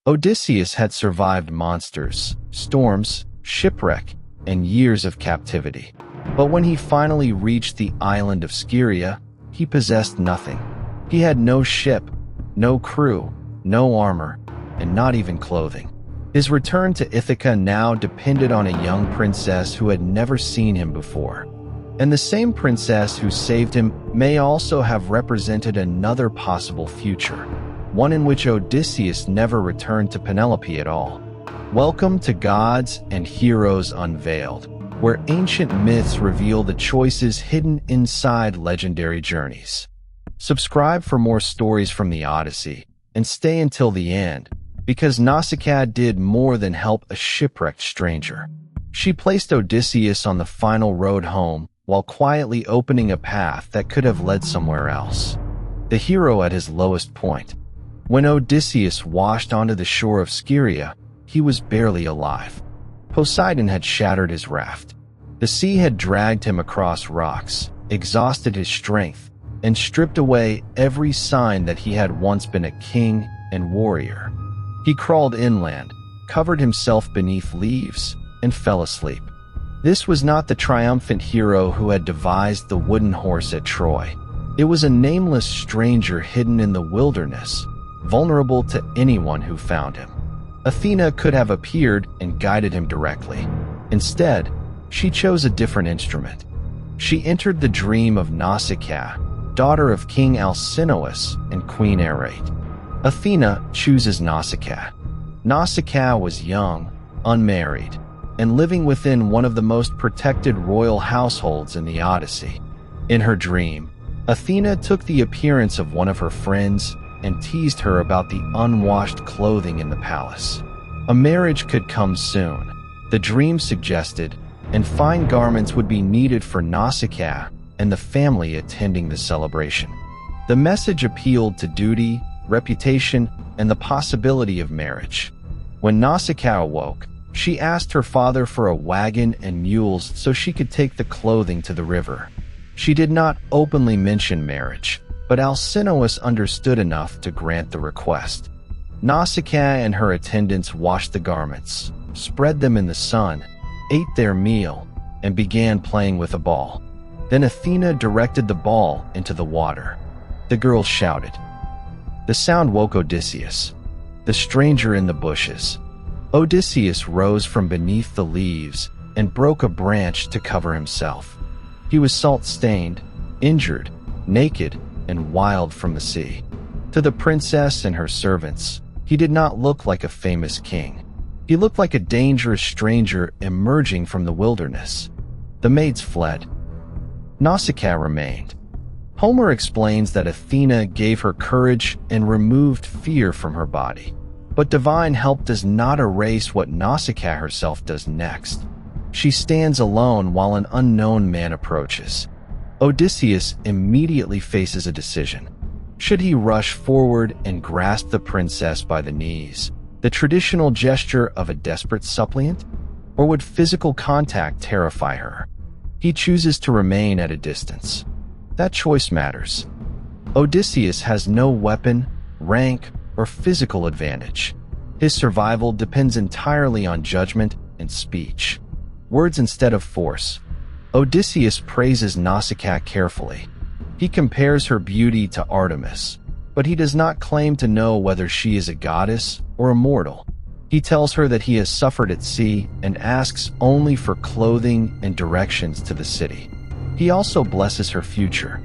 Odysseus had survived monsters, storms, shipwreck, and years of captivity. But when he finally reached the island of Scheria, he possessed nothing. He had no ship, no crew, no armor, and not even clothing. His return to Ithaca now depended on a young princess who had never seen him before. And the same princess who saved him may also have represented another possible future, one in which Odysseus never returned to Penelope at all. Welcome to Gods and Heroes Unveiled, where ancient myths reveal the choices hidden inside legendary journeys. Subscribe for more stories from the Odyssey, and stay until the end, because Nausicaa did more than help a shipwrecked stranger. She placed Odysseus on the final road home while quietly opening a path that could have led somewhere else. The hero at his lowest point. When Odysseus washed onto the shore of Scheria, he was barely alive. Poseidon had shattered his raft. The sea had dragged him across rocks, exhausted his strength, and stripped away every sign that he had once been a king and warrior. He crawled inland, covered himself beneath leaves, and fell asleep. This was not the triumphant hero who had devised the wooden horse at Troy. It was a nameless stranger hidden in the wilderness, vulnerable to anyone who found him. Athena could have appeared and guided him directly. Instead, she chose a different instrument. She entered the dream of Nausicaa, daughter of King Alcinous and Queen Arete. Athena chooses Nausicaa. Nausicaa was young, unmarried, and living within one of the most protected royal households in the Odyssey. In her dream, Athena took the appearance of one of her friends and teased her about the unwashed clothing in the palace. A marriage could come soon, the dream suggested, and fine garments would be needed for Nausicaa and the family attending the celebration. The message appealed to duty, reputation, and the possibility of marriage. When Nausicaa awoke, she asked her father for a wagon and mules so she could take the clothing to the river. She did not openly mention marriage, but Alcinous understood enough to grant the request. Nausicaa and her attendants washed the garments, spread them in the sun, ate their meal, and began playing with a ball. Then Athena directed the ball into the water. The girls shouted. The sound woke Odysseus, the stranger in the bushes. Odysseus rose from beneath the leaves and broke a branch to cover himself. He was salt-stained, injured, naked, and wild from the sea. To the princess and her servants, he did not look like a famous king. He looked like a dangerous stranger emerging from the wilderness. The maids fled. Nausicaa remained. Homer explains that Athena gave her courage and removed fear from her body. But divine help does not erase what Nausicaa herself does next. She stands alone while an unknown man approaches. Odysseus immediately faces a decision. Should he rush forward and grasp the princess by the knees, the traditional gesture of a desperate suppliant? Or would physical contact terrify her? He chooses to remain at a distance. That choice matters. Odysseus has no weapon, rank, or physical advantage. His survival depends entirely on judgment and speech. Words instead of force. Odysseus praises Nausicaa carefully. He compares her beauty to Artemis, but he does not claim to know whether she is a goddess or a mortal. He tells her that he has suffered at sea and asks only for clothing and directions to the city. He also blesses her future.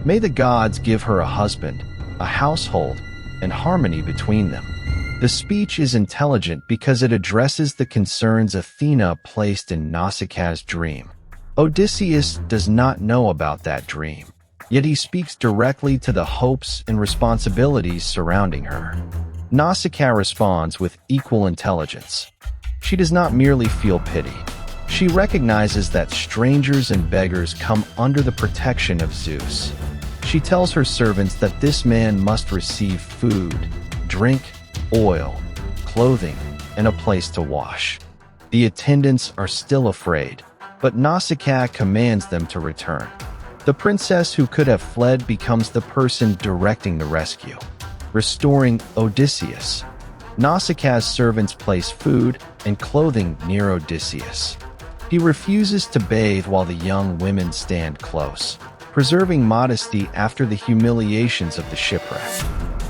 May the gods give her a husband, a household, and harmony between them. The speech is intelligent because it addresses the concerns Athena placed in Nausicaa's dream. Odysseus does not know about that dream, yet he speaks directly to the hopes and responsibilities surrounding her. Nausicaa responds with equal intelligence. She does not merely feel pity. She recognizes that strangers and beggars come under the protection of Zeus. She tells her servants that this man must receive food, drink, oil, clothing, and a place to wash. The attendants are still afraid, but Nausicaa commands them to return. The princess who could have fled becomes the person directing the rescue, restoring Odysseus. Nausicaa's servants place food and clothing near Odysseus. He refuses to bathe while the young women stand close, preserving modesty after the humiliations of the shipwreck.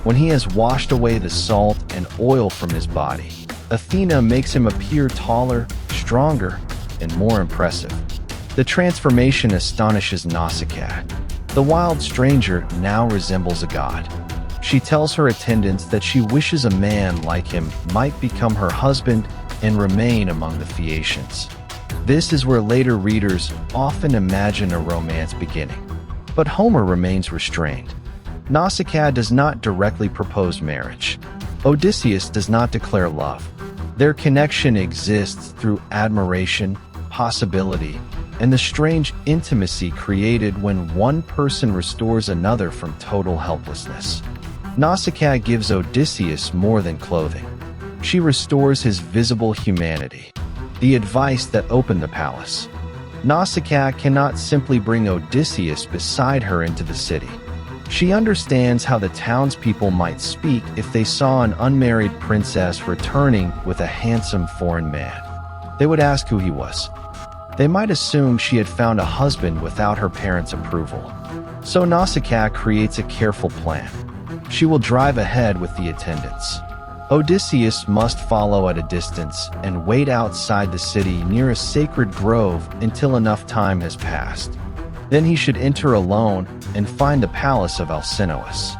When he has washed away the salt and oil from his body, Athena makes him appear taller, stronger, and more impressive. The transformation astonishes Nausicaa. The wild stranger now resembles a god. She tells her attendants that she wishes a man like him might become her husband and remain among the Phaeacians. This is where later readers often imagine a romance beginning. But Homer remains restrained. Nausicaa does not directly propose marriage. Odysseus does not declare love. Their connection exists through admiration, possibility, and the strange intimacy created when one person restores another from total helplessness. Nausicaa gives Odysseus more than clothing. She restores his visible humanity, the advice that opened the palace. Nausicaa cannot simply bring Odysseus beside her into the city. She understands how the townspeople might speak if they saw an unmarried princess returning with a handsome foreign man. They would ask who he was. They might assume she had found a husband without her parents' approval. So Nausicaa creates a careful plan. She will drive ahead with the attendants. Odysseus must follow at a distance and wait outside the city near a sacred grove until enough time has passed. Then he should enter alone and find the palace of Alcinous.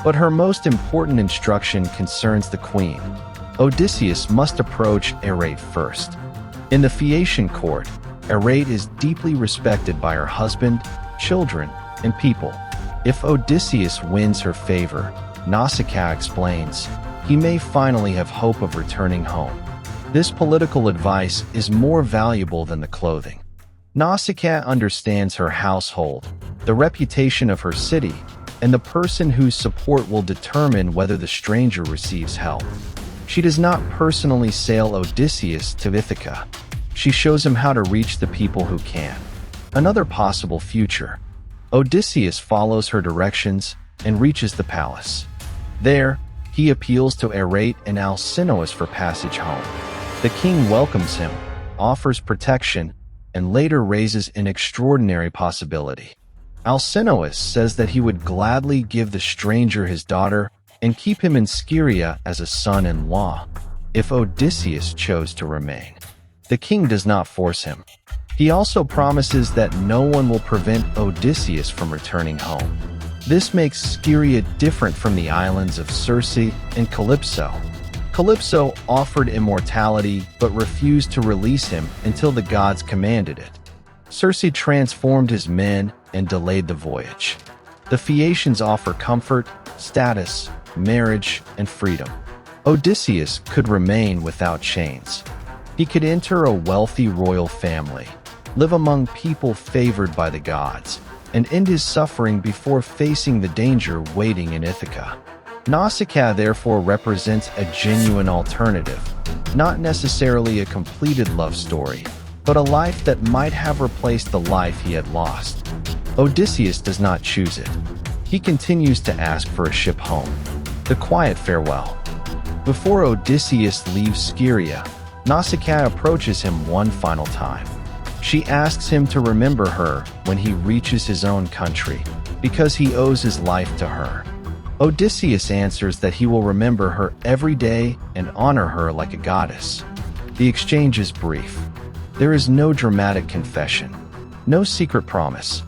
But her most important instruction concerns the queen. Odysseus must approach Arete first. In the Phaeacian court, Arete is deeply respected by her husband, children, and people. If Odysseus wins her favor, Nausicaa explains, he may finally have hope of returning home. This political advice is more valuable than the clothing. Nausicaa understands her household, the reputation of her city, and the person whose support will determine whether the stranger receives help. She does not personally sail Odysseus to Ithaca. She shows him how to reach the people who can. Another possible future. Odysseus follows her directions and reaches the palace. There, he appeals to Arete and Alcinous for passage home. The king welcomes him, offers protection, and later raises an extraordinary possibility. Alcinous says that he would gladly give the stranger his daughter and keep him in Scheria as a son-in-law, if Odysseus chose to remain. The king does not force him. He also promises that no one will prevent Odysseus from returning home. This makes Scheria different from the islands of Circe and Calypso. Calypso offered immortality but refused to release him until the gods commanded it. Circe transformed his men and delayed the voyage. The Phaeacians offer comfort, status, marriage, and freedom. Odysseus could remain without chains. He could enter a wealthy royal family, live among people favored by the gods, and end his suffering before facing the danger waiting in Ithaca. Nausicaa therefore represents a genuine alternative, not necessarily a completed love story, but a life that might have replaced the life he had lost. Odysseus does not choose it. He continues to ask for a ship home, the quiet farewell. Before Odysseus leaves Scheria, Nausicaa approaches him one final time. She asks him to remember her when he reaches his own country, because he owes his life to her. Odysseus answers that he will remember her every day and honor her like a goddess. The exchange is brief. There is no dramatic confession, no secret promise,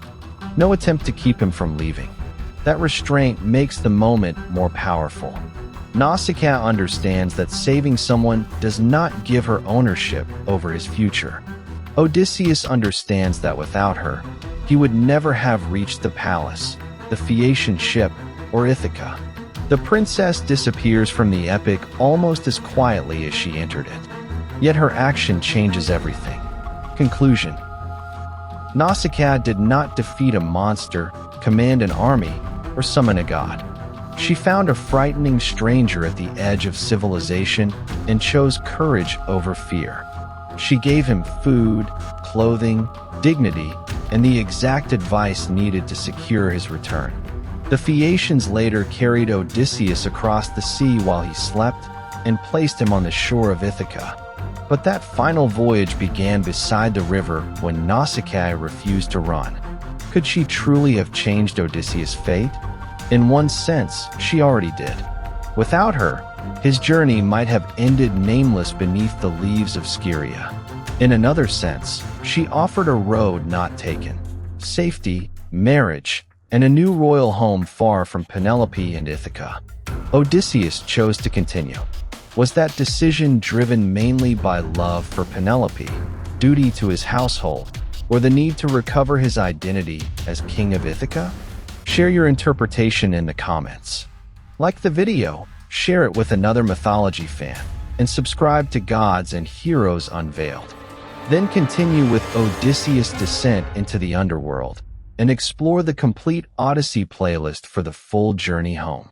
no attempt to keep him from leaving. That restraint makes the moment more powerful. Nausicaa understands that saving someone does not give her ownership over his future. Odysseus understands that without her, he would never have reached the palace, the Phaeacian ship, or Ithaca. The princess disappears from the epic almost as quietly as she entered it. Yet her action changes everything. Conclusion. Nausicaa did not defeat a monster, command an army, or summon a god. She found a frightening stranger at the edge of civilization and chose courage over fear. She gave him food, clothing, dignity, and the exact advice needed to secure his return. The Phaeacians later carried Odysseus across the sea while he slept, and placed him on the shore of Ithaca. But that final voyage began beside the river when Nausicaa refused to run. Could she truly have changed Odysseus' fate? In one sense, she already did. Without her, his journey might have ended nameless beneath the leaves of Scheria. In another sense, she offered a road not taken: safety, marriage, and a new royal home far from Penelope and Ithaca. Odysseus chose to continue. Was that decision driven mainly by love for Penelope, duty to his household, or the need to recover his identity as king of Ithaca? Share your interpretation in the comments. Like the video, share it with another mythology fan, and subscribe to Gods and Heroes Unveiled. Then continue with Odysseus' descent into the underworld, and explore the complete Odyssey playlist for the full journey home.